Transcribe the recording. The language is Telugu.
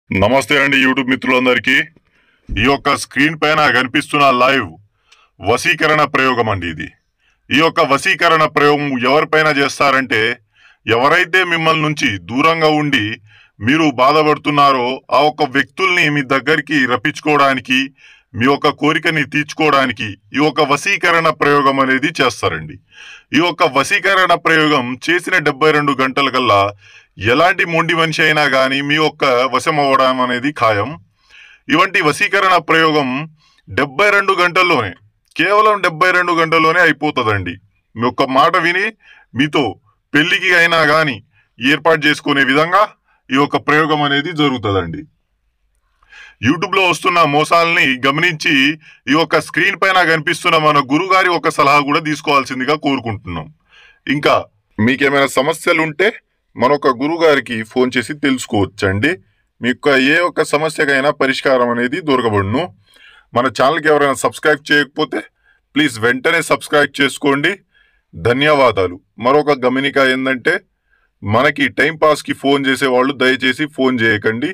నమస్తే అండి యూట్యూబ్ మిత్రులందరికీ. ఈ యొక్క స్క్రీన్ పైన కనిపిస్తున్న లైవ్ వశీకరణ ప్రయోగం అండి. ఈ యొక్క వశీకరణ ప్రయోగం ఎవరిపైన చేస్తారంటే, ఎవరైతే మిమ్మల్ని నుంచి దూరంగా ఉండి మీరు బాధపడుతున్నారో ఆ ఒక్క వ్యక్తుల్ని మీ దగ్గరికి రప్పించుకోవడానికి, మీ యొక్క కోరికని తీర్చుకోవడానికి ఈ యొక్క వశీకరణ ప్రయోగం అనేది చేస్తారండి. ఈ యొక్క వశీకరణ ప్రయోగం చేసిన 72 గంటల కల్లా ఎలాంటి మొండి మనిషి అయినా కానీ మీ యొక్క వశం అవ్వడం అనేది ఖాయం. ఇవంటి వశీకరణ ప్రయోగం 72 గంటల్లోనే, కేవలం 72 గంటల్లోనే అయిపోతుందండి. మీ యొక్క మాట విని మీతో పెళ్లికి అయినా కానీ ఏర్పాటు చేసుకునే విధంగా ఈ యొక్క ప్రయోగం అనేది జరుగుతుందండి. యూట్యూబ్లో వస్తున్న మోసాలని గమనించి ఈ యొక్క స్క్రీన్ పైన కనిపిస్తున్న మన గురుగారి ఒక సలహా కూడా తీసుకోవాల్సిందిగా కోరుకుంటున్నాం. ఇంకా మీకేమైనా సమస్యలు ఉంటే మనొక గురుగారికి ఫోన్ చేసి తెలుసుకోవచ్చండి. మీకు ఏ ఒక్క సమస్యకైనా పరిష్కారం అనేది దొరకబడును. మన ఛానల్కి ఎవరైనా సబ్స్క్రైబ్ చేయకపోతే ప్లీజ్ వెంటనే సబ్స్క్రైబ్ చేసుకోండి. ధన్యవాదాలు. మరొక గమనిక ఏంటంటే, మనకి టైంపాస్కి ఫోన్ చేసే వాళ్ళు దయచేసి ఫోన్ చేయకండి.